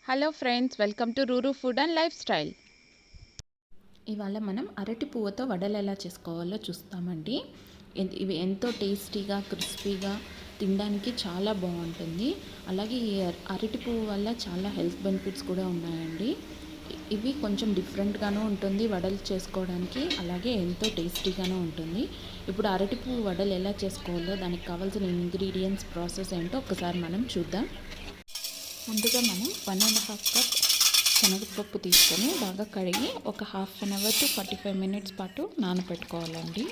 Hello friends, welcome to రూరు food and lifestyle. ఇవాళ మనం అరటి పువ్వుతో వడలు ఎలా చేసుకోవాలో చూస్తామండి. ఇవి ఎంతో టేస్టీగా క్రిస్పీగా తినడానికి చాలా బాగుంటుంది. అలాగే ఈ అరటి పువ్వు వల్ల చాలా హెల్త్ బెనిఫిట్స్ కూడా ఉన్నాయండి. ఇవి కొంచెం డిఫరెంట్గానూ ఉంటుంది వడలు చేసుకోవడానికి, అలాగే ఎంతో టేస్టీగానూ ఉంటుంది. ఇప్పుడు అరటి పువ్వు వడలు ఎలా చేసుకోవాలో దానికి కావాల్సిన ఇంగ్రీడియంట్స్ ప్రాసెస్ ఏంటో ఒకసారి మనం చూద్దాం. ముందుగా మనం 1.5 కప్ శనగపప్పు తీసుకొని బాగా కడిగి ఒక half an hour to 45 minutes పాటు నానబెట్టుకోవాలండి.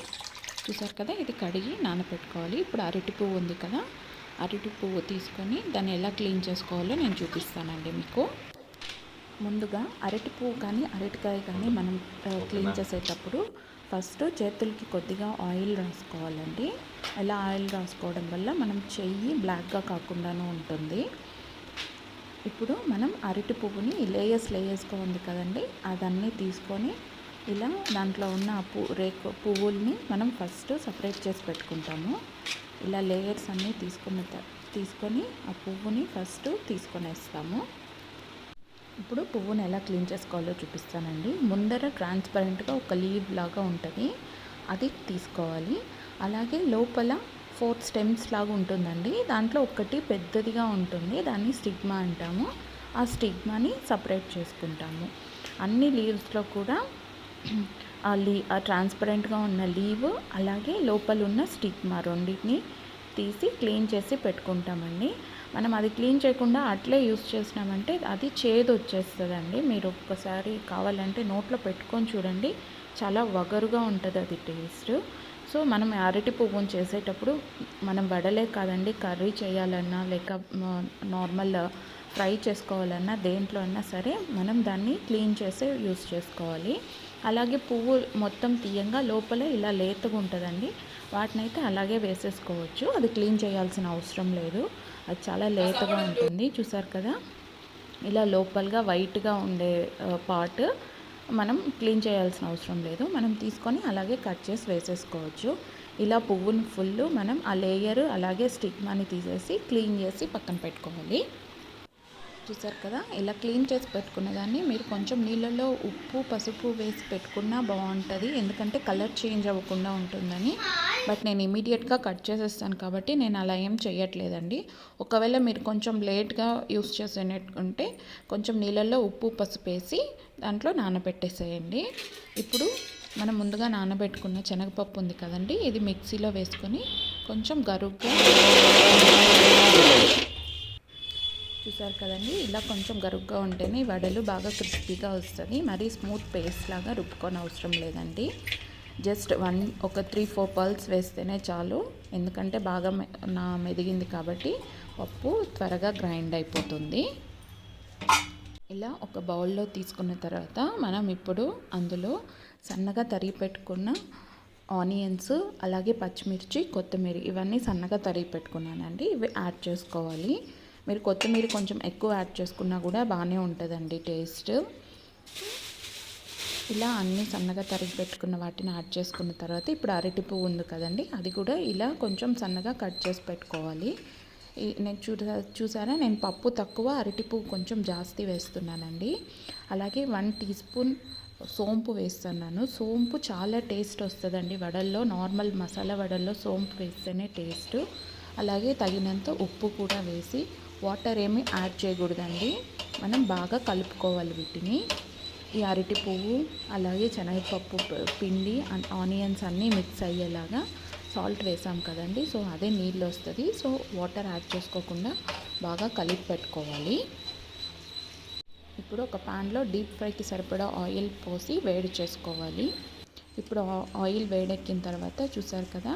చూసారు కదా, ఇది కడిగి నానబెట్టుకోవాలి. ఇప్పుడు అరటి పువ్వు ఉంది కదా, అరటి పువ్వు తీసుకొని దాన్ని ఎలా క్లీన్ చేసుకోవాలో నేను చూపిస్తానండి మీకు. ముందుగా అరటి పువ్వు కానీ అరటికాయ కానీ మనం క్లీన్ చేసేటప్పుడు ఫస్ట్ చేతులకి కొద్దిగా ఆయిల్ రాసుకోవాలండి. ఇలా ఆయిల్ రాసుకోవడం వల్ల మనం చెయ్యి బ్లాక్గా కాకుండానూ ఉంటుంది. ఇప్పుడు మనం అరటి పువ్వుని లేయర్స్గా ఉంది కదండి, అదన్నీ తీసుకొని ఇలా దాంట్లో ఉన్న పువ్వుల్ని మనం ఫస్ట్ సపరేట్ చేసి పెట్టుకుంటాము. ఇలా లేయర్స్ అన్నీ తీసుకొని ఆ పువ్వుని ఫస్ట్ తీసుకొనేస్తాము. ఇప్పుడు పువ్వుని ఎలా క్లీన్ చేసుకోవాలో చూపిస్తానండి. ముందర ట్రాన్స్పరెంట్గా ఒక లీవ్ లాగా ఉంటుంది, అది తీసుకోవాలి. అలాగే లోపల 4 స్టెమ్స్ లాగా ఉంటుందండి. దాంట్లో ఒకటి పెద్దదిగా ఉంటుంది, దాన్ని స్టిగ్మా అంటాము. ఆ స్టిగ్మాని సపరేట్ చేసుకుంటాము. అన్ని లీవ్స్లో కూడా ఆ ట్రాన్స్పరెంట్గా ఉన్న లీవ్ అలాగే లోపల ఉన్న స్టిగ్మా రెండింటిని తీసి క్లీన్ చేసి పెట్టుకుంటామండి. మనం అది క్లీన్ చేయకుండా అట్లే యూస్ చేసినామంటే అది చేదు వచ్చేస్తుందండి. మీరు ఒక్కసారి కావాలంటే నోట్లో పెట్టుకొని చూడండి, చాలా వగరుగా ఉంటుంది అది టేస్ట్. సో మనం అరటి పువ్వును చేసేటప్పుడు మనం వడలే కాదండి, కర్రీ చేయాలన్నా లేక నార్మల్ ఫ్రై చేసుకోవాలన్నా దేంట్లో అయినా సరే మనం దాన్ని క్లీన్ చేసి యూస్ చేసుకోవాలి. అలాగే పువ్వు మొత్తం తీయంగా లోపల ఇలా లేతగా ఉంటుందండి, వాటిని అయితే అలాగే వేసేసుకోవచ్చు. అది క్లీన్ చేయాల్సిన అవసరం లేదు, అది చాలా లేతగా ఉంటుంది. చూసారు కదా, ఇలా లోపలగా వైట్గా ఉండే పార్ట్ మనం క్లీన్ చేయాల్సిన అవసరం లేదు, మనం తీసుకొని అలాగే కట్ చేసి వేసేసుకోవచ్చు. ఇలా పువ్వుని ఫుల్ మనం ఆ లేయర్ అలాగే స్టిగ్మాని తీసేసి క్లీన్ చేసి పక్కన పెట్టుకోవాలి. చూసారు కదా, ఇలా క్లీన్ చేసి పెట్టుకున్న దాన్ని మీరు కొంచెం నీళ్ళలో ఉప్పు పసుపు వేసి పెట్టుకున్నా బాగుంటుంది, ఎందుకంటే కలర్ చేంజ్ అవ్వకుండా ఉంటుందని. బట్ నేను ఇమీడియట్గా కట్ చేసేస్తాను కాబట్టి నేను అలా ఏం చేయట్లేదండి. ఒకవేళ మీరు కొంచెం లేట్గా యూస్ చేసేటట్టుంటే కొంచెం నీళ్ళల్లో ఉప్పు పసుపు వేసి దాంట్లో నానబెట్టేసేయండి. ఇప్పుడు మనం ముందుగా నానబెట్టుకున్న శనగపప్పు ఉంది కదండి, ఇది మిక్సీలో వేసుకొని కొంచెం గరుగ్గా, చూసారు కదండి, ఇలా కొంచెం గరుగ్గా ఉంటేనే వడలు బాగా క్రిస్పీగా వస్తుంది. మరీ స్మూత్ పేస్ట్ లాగా రుబ్బుకొని అవసరం లేదండి. జస్ట్ ఒక 3-4 పల్స్ వేస్తేనే చాలు, ఎందుకంటే బాగా మెదిగింది కాబట్టి పప్పు త్వరగా గ్రైండ్ అయిపోతుంది. ఇలా ఒక బౌల్లో తీసుకున్న తర్వాత మనం ఇప్పుడు అందులో సన్నగా తరిగి పెట్టుకున్న ఆనియన్స్ అలాగే పచ్చిమిర్చి కొత్తిమీర ఇవన్నీ సన్నగా తరిగి పెట్టుకున్నానండి, ఇవి యాడ్ చేసుకోవాలి. మీరు కొత్తిమీర కొంచెం ఎక్కువ యాడ్ చేసుకున్నా కూడా బాగానే ఉంటుందండి టేస్ట్. ఇలా అన్నీ సన్నగా తరిగి పెట్టుకున్న వాటిని యాడ్ చేసుకున్న తర్వాత ఇప్పుడు అరటి పువ్వు ఉంది కదండి, అది కూడా ఇలా కొంచెం సన్నగా కట్ చేసి పెట్టుకోవాలి. నేను చూసారా, నేను పప్పు తక్కువ అరటి పువ్వు కొంచెం జాస్తి వేస్తున్నానండి. అలాగే 1 టీ స్పూన్ సోంపు వేస్తున్నాను. సోంపు చాలా టేస్ట్ వస్తుందండి వడల్లో, నార్మల్ మసాలా వడల్లో సోంపు వేస్తేనే టేస్ట్. అలాగే తగినంత ఉప్పు కూడా వేసి, వాటర్ ఏమీ యాడ్ చేయకూడదండి, మనం బాగా కలుపుకోవాలి వీటిని. ఈ అరటి పువ్వు అలాగే శనగపప్పు పిండి ఆనియన్స్ అన్నీ మిక్స్ అయ్యేలాగా సాల్ట్ వేసాం కదండి, సో అదే నీళ్ళు వస్తుంది. సో వాటర్ యాడ్ చేసుకోకుండా బాగా కలిపి పెట్టుకోవాలి. ఇప్పుడు ఒక ప్యాన్లో డీప్ ఫ్రైకి సరిపడా ఆయిల్ పోసి వేడి చేసుకోవాలి. ఇప్పుడు ఆయిల్ వేడెక్కిన తర్వాత చూసారు కదా,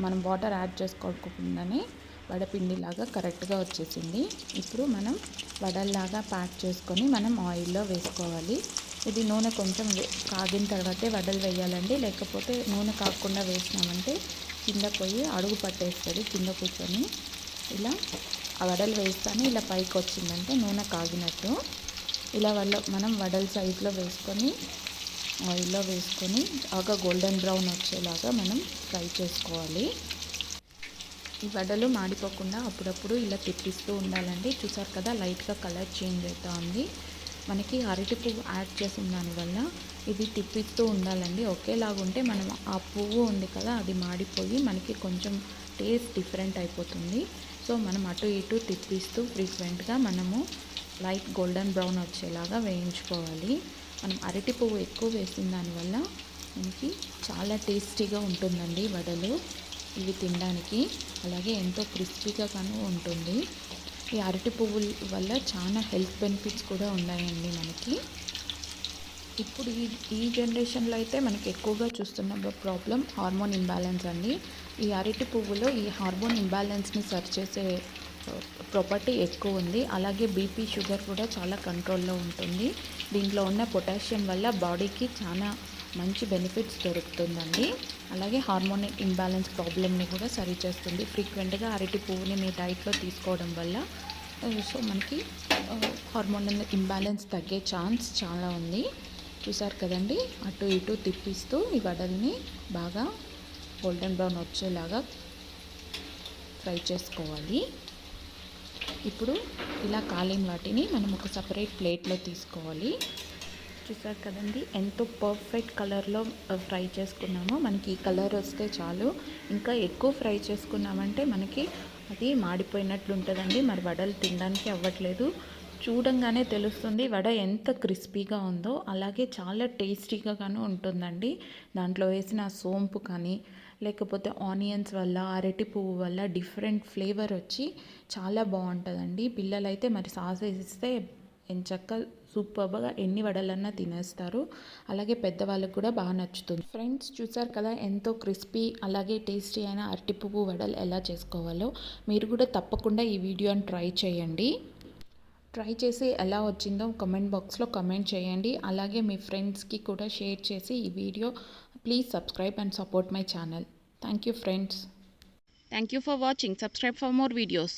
మనం వాటర్ యాడ్ చేసుకోకుండానే వడపిండిలాగా కరెక్ట్గా వచ్చేసింది. ఇప్పుడు మనం వడల్లాగా ప్యాక్ చేసుకొని మనం ఆయిల్లో వేసుకోవాలి. ఇది నూనె కొంచెం కాగిన తర్వాతే వడలు వేయాలండి, లేకపోతే నూనె కాకుండా వేసినామంటే కింద పోయి అడుగు పట్టేస్తుంది కింద కూర్చొని. ఇలా ఆ వడలు వేస్తాను, ఇలా పైకి వచ్చిందంటే నూనె కాగినట్టు. ఇలా మనం వడల సైజులో వేసుకొని ఆయిల్లో వేసుకొని బాగా గోల్డెన్ బ్రౌన్ వచ్చేలాగా మనం ఫ్రై చేసుకోవాలి. ఈ వడలు మాడిపోకుండా అప్పుడప్పుడు ఇలా తిప్పిస్తూ ఉండాలండి. చూసారు కదా లైట్గా కలర్ చేంజ్ అవుతూ ఉంది. మనకి అరటి పువ్వు యాడ్ చేసిన దానివల్ల ఇది తిప్పిస్తూ ఉండాలండి. ఒకేలాగా ఉంటే మనం ఆ పువ్వు ఉంది కదా అది మాడిపోయి మనకి కొంచెం టేస్ట్ డిఫరెంట్ అయిపోతుంది. సో మనం అటు ఇటు తిప్పిస్తూ ఫ్రీక్వెంట్గా మనము లైట్ గోల్డెన్ బ్రౌన్ వచ్చేలాగా వేయించుకోవాలి. మనం అరటి పువ్వు ఎక్కువ వేసిన దానివల్ల మనకి చాలా టేస్టీగా ఉంటుందండి వడలు ఇవి తినడానికి. అలాగే ఎంతో క్రిస్పీగా కానీ ఉంటుంది. ఈ అరటి పువ్వుల వల్ల చాలా హెల్త్ బెనిఫిట్స్ కూడా ఉన్నాయండి మనకి. ఇప్పుడు ఈ జనరేషన్లో అయితే మనకి ఎక్కువగా చూస్తున్న ప్రాబ్లం హార్మోన్ ఇంబ్యాలెన్స్ అండి. ఈ అరటి పువ్వులో ఈ హార్మోన్ ఇంబ్యాలెన్స్ని సరి చేసే ప్రాపర్టీ ఎక్కువ ఉంది. అలాగే బీపీ షుగర్ కూడా చాలా కంట్రోల్లో ఉంటుంది. దీంట్లో ఉన్న పొటాషియం వల్ల బాడీకి చాలా మంచి బెనిఫిట్స్ దొరుకుతుందండి. అలాగే హార్మోన్ ఇంబ్యాలెన్స్ ప్రాబ్లమ్ని కూడా సరిచేస్తుంది. ఫ్రీక్వెంట్గా అరటి పువ్వుని మీ డైట్లో తీసుకోవడం వల్ల సో మనకి హార్మోనల్ ఇంబ్యాలెన్స్ తగ్గే ఛాన్స్ చాలా ఉంది. చూసారు కదండి, అటు ఇటు తిప్పిస్తూ ఈ వడల్ని బాగా గోల్డెన్ బ్రౌన్ వచ్చేలాగా ఫ్రై చేసుకోవాలి. ఇప్పుడు ఇలా కాలిన వాటిని మనం ఒక సపరేట్ ప్లేట్లో తీసుకోవాలి. చూసారు కదండి ఎంతో పర్ఫెక్ట్ కలర్లో ఫ్రై చేసుకున్నామో. మనకి ఈ కలర్ వస్తే చాలు. ఇంకా ఎక్కువ ఫ్రై చేసుకున్నామంటే మనకి అది మాడిపోయినట్లు ఉంటుందండి. మరి వడలు తినడానికి అవ్వట్లేదు. చూడంగానే తెలుస్తుంది వడ ఎంత క్రిస్పీగా ఉందో. అలాగే చాలా టేస్టీగా కానీ ఉంటుందండి. దాంట్లో వేసిన సోంపు కానీ లేకపోతే ఆనియన్స్ వల్ల అరటి పువ్వు వల్ల డిఫరెంట్ ఫ్లేవర్ వచ్చి చాలా బాగుంటుందండి. పిల్లలైతే మరి సాస్ వేసిస్తే ఎంచక్క సూపర్గా ఎన్ని వడలన్నా తినేస్తారు. అలాగే పెద్దవాళ్ళకు కూడా బాగా నచ్చుతుంది. ఫ్రెండ్స్ చూసారు కదా ఎంతో క్రిస్పీ అలాగే టేస్టీ అయిన అరటి పువ్వు వడలు ఎలా చేసుకోవాలో. మీరు కూడా తప్పకుండా ఈ వీడియోని ట్రై చేయండి. ట్రై చేసి ఎలా వచ్చిందో కామెంట్ బాక్స్లో కామెంట్ చేయండి. అలాగే మీ ఫ్రెండ్స్కి కూడా షేర్ చేసి ఈ video please subscribe and support my channel. Thank you friends. Thank you for watching. Subscribe for more videos.